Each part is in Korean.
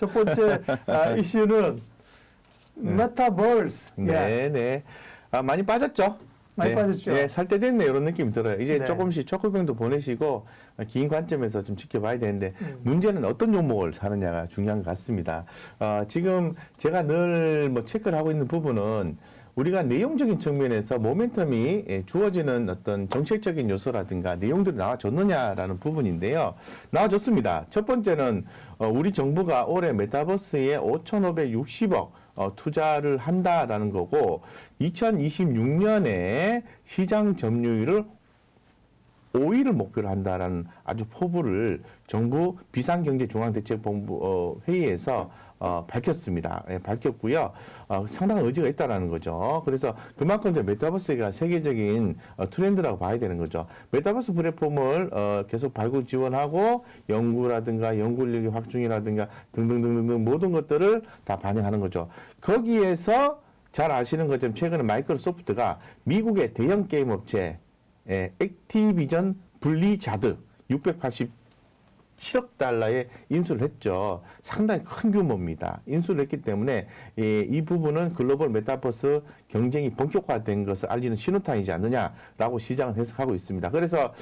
첫 번째 이슈는 메타버스. 네, 네. 많이 빠졌죠? 많이 네. 빠졌죠. 예, 살 때 됐네 이런 느낌이 들어요. 이제 네. 조금씩 초코병도 보내시고 긴 관점에서 좀 지켜봐야 되는데 문제는 어떤 종목을 사느냐가 중요한 것 같습니다. 지금 제가 늘 뭐 체크를 하고 있는 부분은 우리가 내용적인 측면에서 모멘텀이 주어지는 어떤 정책적인 요소라든가 내용들이 나와줬느냐라는 부분인데요. 나와줬습니다. 첫 번째는 우리 정부가 올해 메타버스에 5,560억 투자를 한다라는 거고 2026년에 시장 점유율을 5위를 목표로 한다라는 아주 포부를 정부 비상경제중앙대책본부 회의에서 밝혔습니다. 예, 밝혔고요. 상당한 의지가 있다라는 거죠. 그래서 그만큼 이제 메타버스가 세계적인 트렌드라고 봐야 되는 거죠. 메타버스 플랫폼을 계속 발굴 지원하고 연구라든가 연구인력의 확충이라든가 등등등등 모든 것들을 다 반영하는 거죠. 거기에서 잘 아시는 것처럼 최근에 마이크로소프트가 미국의 대형 게임 업체 액티비전 블리자드 687억 달러에 인수를 했죠. 상당히 큰 규모입니다. 인수를 했기 때문에 이 부분은 글로벌 메타버스 경쟁이 본격화된 것을 알리는 신호탄이지 않느냐라고 시장은 해석하고 있습니다. 그래서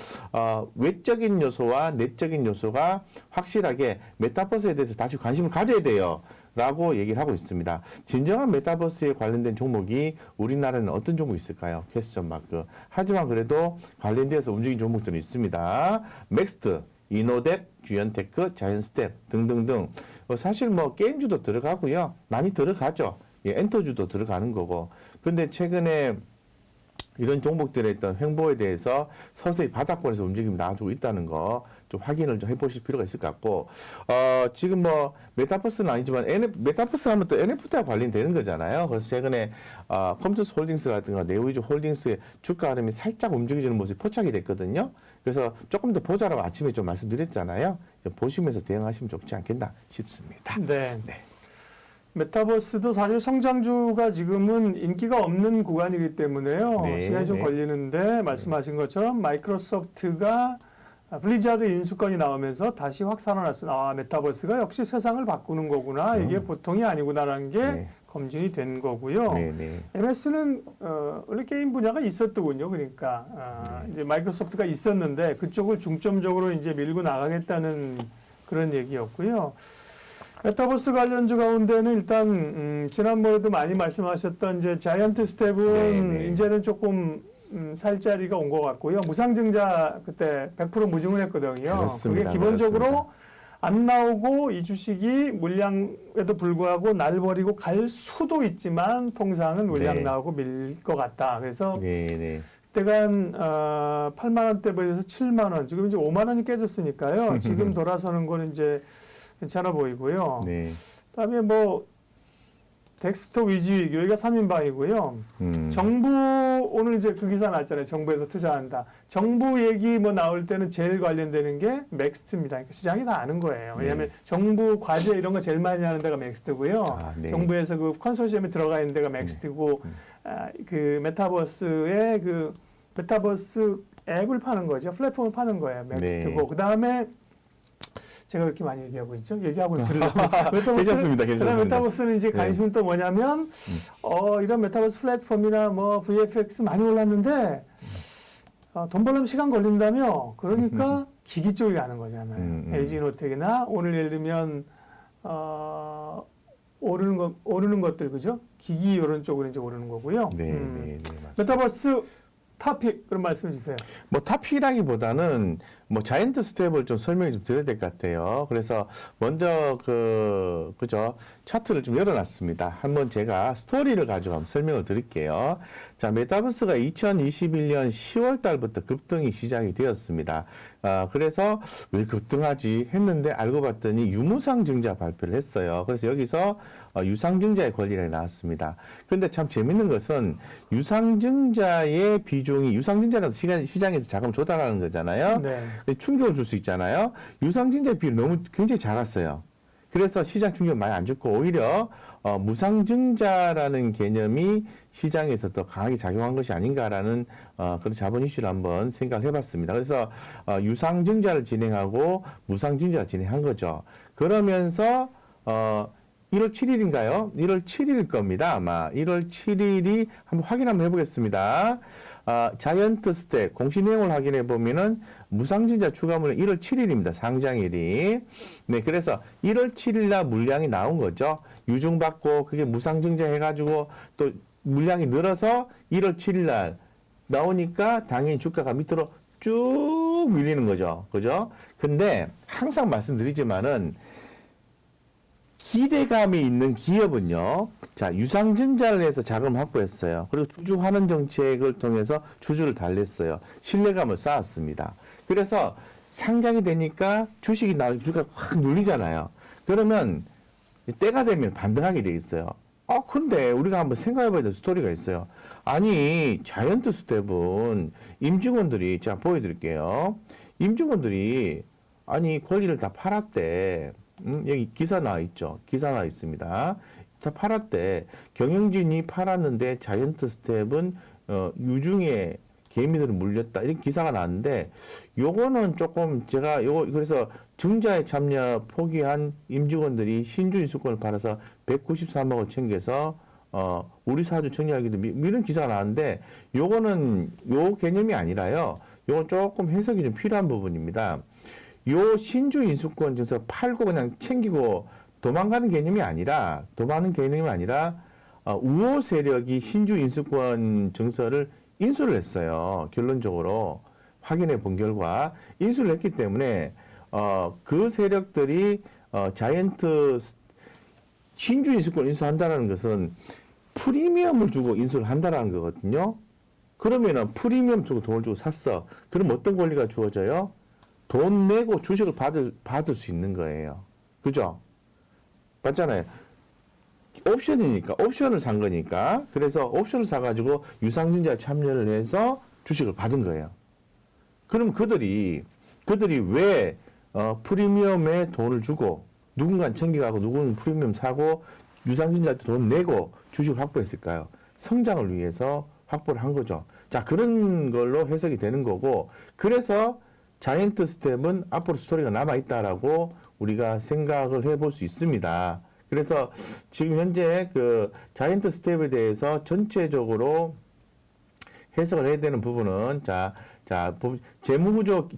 외적인 요소와 내적인 요소가 확실하게 메타버스에 대해서 다시 관심을 가져야 돼요. 라고 얘기를 하고 있습니다. 진정한 메타버스에 관련된 종목이 우리나라에는 어떤 종목이 있을까요? 퀘스천 마크. 하지만 그래도 관련돼서 움직인 종목들이 있습니다. 맥스트, 이노뎁, 주연테크, 자이언스텝 등등등. 사실 뭐 게임주도 들어가고요. 많이 들어가죠. 예, 엔터주도 들어가는 거고. 근데 최근에 이런 종목들의 어떤 횡보에 대해서 서서히 바닥권에서 움직임이 나와주고 있다는 거 좀 확인을 좀 해보실 필요가 있을 것 같고, 지금 뭐 메타버스는 아니지만 메타버스 하면 또 NFT와 관련되는 거잖아요. 그래서 최근에 컴투스 홀딩스라든가 네오이즈 홀딩스의 주가 흐름이 살짝 움직여지는 모습이 포착이 됐거든요. 그래서 조금 더 보자라고 아침에 좀 말씀드렸잖아요. 좀 보시면서 대응하시면 좋지 않겠나 싶습니다. 네. 네. 메타버스도 사실 성장주가 지금은 인기가 없는 구간이기 때문에요. 네, 시간이 좀 네. 걸리는데 말씀하신 것처럼 마이크로소프트가 블리자드 인수권이 나오면서 다시 확 살아났습니다. 메타버스가 역시 세상을 바꾸는 거구나. 이게 보통이 아니구나라는 게 네. 검증이 된 거고요. 네, 네. MS는 원래 게임 분야가 있었더군요. 그러니까 이제 마이크로소프트가 있었는데 그쪽을 중점적으로 이제 밀고 나가겠다는 그런 얘기였고요. 메타버스 관련주 가운데는 일단 지난번에도 많이 말씀하셨던 이제 자이언트 스텝은 네, 네. 이제는 조금 살 자리가 온 것 같고요. 무상증자 그때 100% 무증을 했거든요. 그렇습니다. 그게 기본적으로 그렇습니다. 안 나오고 이 주식이 물량에도 불구하고 날 버리고 갈 수도 있지만 통상은 물량 네. 나오고 밀 것 같다. 그래서 네, 네. 그때가 한 8만 원대에서 7만 원, 지금 이제 5만 원이 깨졌으니까요. 지금 돌아서는 거는 이제 괜찮아 보이고요. 네. 그다음에 뭐 덱스터 위지 여기가 3인방이고요. 정부 오늘 이제 그 기사 났잖아요. 정부에서 투자한다. 정부 얘기 뭐 나올 때는 제일 관련되는 게 맥스트입니다. 그러니까 시장이 다 아는 거예요. 왜냐하면 정부 과제 이런 거 제일 많이 하는 데가 맥스트고요. 네. 정부에서 그 컨소시엄에 들어가 있는 데가 맥스트고 그 메타버스의 그 메타버스 앱을 파는 거죠. 플랫폼을 파는 거예요. 맥스트고 네. 그 다음에 제가 이렇게 많이 얘기하고 있죠? 얘기하고 들으려고. 괜찮습니다. 괜찮습니다. 메타버스는 이제 관심은 또 뭐냐면, 이런 메타버스 플랫폼이나 뭐 VFX 많이 올랐는데, 돈 벌려면 시간 걸린다며, 그러니까 기기 쪽에 가는 거잖아요. LG노텍이나 오늘 예를 들면, 오르는 것들, 그죠? 기기 이런 쪽으로 이제 오르는 거고요. 네, 네, 네. 메타버스 탑픽, 그런 말씀 주세요. 뭐 탑이라기보다는 뭐 자이언트 스텝을 좀 설명을 좀 드려야 될 것 같아요. 그래서 먼저 그죠 차트를 좀 열어놨습니다. 한번 제가 스토리를 가지고 한번 설명을 드릴게요. 자, 메타버스가 2021년 10월 달부터 급등이 시작이 되었습니다. 그래서 왜 급등하지 했는데 알고 봤더니 유무상증자 발표를 했어요. 그래서 여기서 유상증자의 권리가 나왔습니다. 근데 참 재밌는 것은 유상증자의 비중이 유상증자라서 시장에서 자금 조달하는 거잖아요. 네. 충격을 줄 수 있잖아요. 유상증자의 비율이 너무 굉장히 작았어요. 그래서 시장 충격을 많이 안 줬고 오히려 무상증자라는 개념이 시장에서 더 강하게 작용한 것이 아닌가라는 그런 자본 이슈를 한번 생각을 해봤습니다. 그래서 유상증자를 진행하고 무상증자를 진행한 거죠. 그러면서 1월 7일인가요? 1월 7일 겁니다. 아마 1월 7일이 한번 확인 한번 해보겠습니다. 자이언트 스텝 공시 내용을 확인해 보면은 무상증자 추가물은 1월 7일입니다. 상장일이. 네, 그래서 1월 7일 날 물량이 나온 거죠. 유증받고 그게 무상증자 해가지고 또 물량이 늘어서 1월 7일 날 나오니까 당연히 주가가 밑으로 쭉 밀리는 거죠. 그죠? 근데 항상 말씀드리지만은 기대감이 있는 기업은요, 자, 유상증자를 해서 자금 확보했어요. 그리고 주주 환원 정책을 통해서 주주를 달랬어요. 신뢰감을 쌓았습니다. 그래서 상장이 되니까 주식이 나오니까 주가가 확 눌리잖아요. 그러면 때가 되면 반등하게 돼 있어요. 근데 우리가 한번 생각해봐야 될 스토리가 있어요. 아니, 자이언트 스텝은 임직원들이, 제가 보여드릴게요. 임직원들이, 아니, 권리를 다 팔았대. 여기 기사 나와 있죠. 기사 나와 있습니다. 다 팔았대. 경영진이 팔았는데 자이언트 스텝은 유중에 개미들은 물렸다. 이런 기사가 나왔는데 요거는 조금 제가 그래서 증자에 참여 포기한 임직원들이 신주 인수권을 팔아서 193억을 챙겨서 우리 사주 정리하기도 이런 기사가 나왔는데 요거는 요 개념이 아니라요. 요건 조금 해석이 좀 필요한 부분입니다. 요 신주 인수권 증서 팔고 그냥 챙기고 도망가는 개념이 아니라 우호 세력이 신주 인수권 증서를 인수를 했어요. 결론적으로 확인해 본 결과 인수를 했기 때문에 그 세력들이 자이언트 신주 인수권 인수한다는 것은 프리미엄을 주고 인수를 한다는 거거든요. 그러면은 프리미엄 주고 돈을 주고 샀어. 그럼 어떤 권리가 주어져요? 돈 내고 주식을 받을 수 있는 거예요. 그죠? 맞잖아요. 옵션이니까, 옵션을 산 거니까. 그래서 옵션을 사가지고 유상증자에 참여를 해서 주식을 받은 거예요. 그럼 그들이 왜, 프리미엄에 돈을 주고, 누군가는 챙겨가고, 누구는 프리미엄 사고, 유상증자한테 돈 내고 주식을 확보했을까요? 성장을 위해서 확보를 한 거죠. 자, 그런 걸로 해석이 되는 거고, 그래서 자이언트 스텝은 앞으로 스토리가 남아있다라고 우리가 생각을 해볼 수 있습니다. 그래서 지금 현재 그 자이언트 스텝에 대해서 전체적으로 해석을 해야 되는 부분은 재무구조,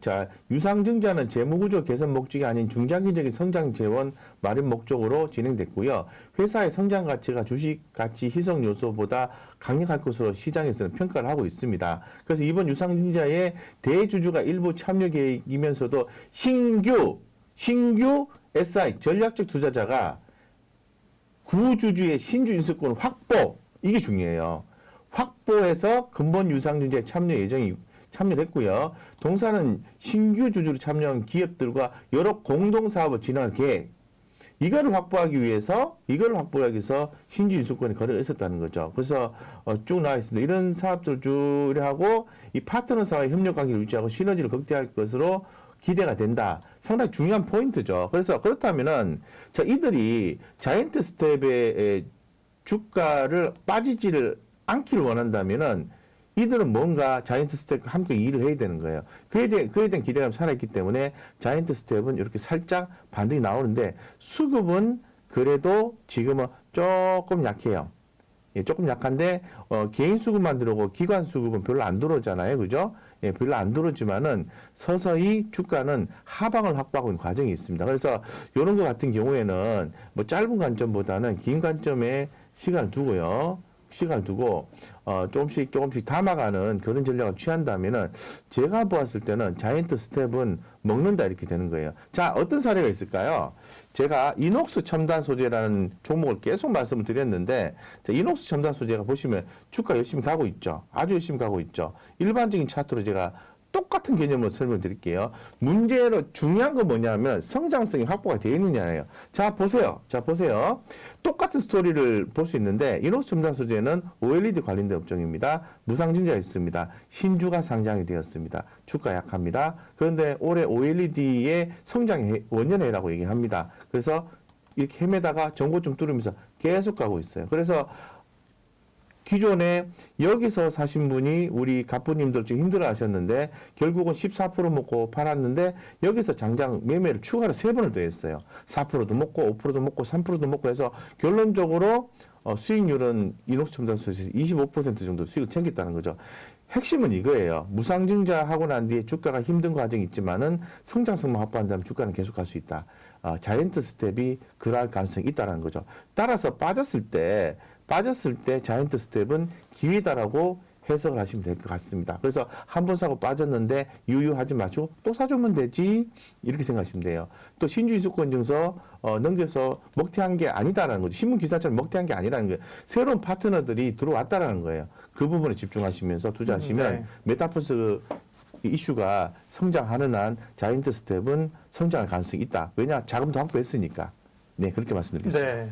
유상증자는 재무구조 개선 목적이 아닌 중장기적인 성장 재원 마련 목적으로 진행됐고요. 회사의 성장 가치가 주식 가치 희석 요소보다 강력할 것으로 시장에서는 평가를 하고 있습니다. 그래서 이번 유상증자의 대주주가 일부 참여 계획이면서도 신규 SI 전략적 투자자가 구주주의 신주 인수권 확보, 이게 중요해요. 확보해서 근본 유상증자에 참여를 했고요. 동사는 신규 주주로 참여한 기업들과 여러 공동사업을 진행할 계획. 이거를 확보하기 위해서 신주 인수권의 거래가 있었다는 거죠. 그래서 쭉 나와 있습니다. 이런 사업들을 쭉 하고 이 파트너사와의 협력 관계를 유지하고 시너지를 극대화할 것으로 기대가 된다. 상당히 중요한 포인트죠. 그래서 그렇다면은 이들이 자이언트 스텝의 주가를 빠지지를 않기를 원한다면은 이들은 뭔가 자이언트 스텝과 함께 일을 해야 되는 거예요. 그에 대한 기대감이 살아있기 때문에 자이언트 스텝은 이렇게 살짝 반등이 나오는데 수급은 그래도 지금은 조금 약해요. 예, 조금 약한데 개인 수급만 들어오고 기관 수급은 별로 안 들어오잖아요. 그죠? 예, 별로 안 들어오지만은 서서히 주가는 하방을 확보하고 있는 과정이 있습니다. 그래서 이런 것 같은 경우에는 뭐 짧은 관점보다는 긴 관점에 시간을 두고 조금씩 담아가는 그런 전략을 취한다면은 제가 보았을 때는 자이언트 스텝은 먹는다 이렇게 되는 거예요. 자, 어떤 사례가 있을까요? 제가 이녹스 첨단 소재라는 종목을 계속 말씀을 드렸는데 이녹스 첨단 소재가 보시면 주가 열심히 가고 있죠. 아주 열심히 가고 있죠. 일반적인 차트로 제가 똑같은 개념으로 설명드릴게요. 문제로 중요한 건 뭐냐면 성장성이 확보가 되어 있느냐예요. 자, 보세요. 똑같은 스토리를 볼 수 있는데 이녹스 첨단 소재는 OLED 관련된 업종입니다. 무상증자가 있습니다. 신주가 상장이 되었습니다. 주가 약합니다. 그런데 올해 OLED의 성장이 원년해라고 얘기합니다. 그래서 이렇게 헤매다가 정고점 뚫으면서 계속 가고 있어요. 그래서 기존에 여기서 사신 분이 우리 갑부님들 좀 힘들어 하셨는데 결국은 14% 먹고 팔았는데 여기서 장장 매매를 추가로 3번을 더 했어요. 4%도 먹고 5%도 먹고 3%도 먹고 해서 결론적으로 수익률은 이녹스 첨단소에서 25% 정도 수익을 챙겼다는 거죠. 핵심은 이거예요. 무상증자 하고 난 뒤에 주가가 힘든 과정이 있지만은 성장성만 확보한다면 주가는 계속 갈 수 있다. 자이언트 스텝이 그럴 가능성이 있다는 거죠. 따라서 빠졌을 때 자이언트 스텝은 기회다라고 해석을 하시면 될 것 같습니다. 그래서 한 번 사고 빠졌는데 유유하지 마시고 또 사주면 되지 이렇게 생각하시면 돼요. 또 신주이수권 증서 넘겨서 먹튀한 게 아니다라는 거죠. 신문 기사처럼 먹튀한 게 아니라는 거예요. 새로운 파트너들이 들어왔다라는 거예요. 그 부분에 집중하시면서 투자하시면 네. 메타버스 이슈가 성장하는 한 자이언트 스텝은 성장할 가능성이 있다. 왜냐? 자금도 확보했으니까. 네, 그렇게 말씀드리겠습니다. 네.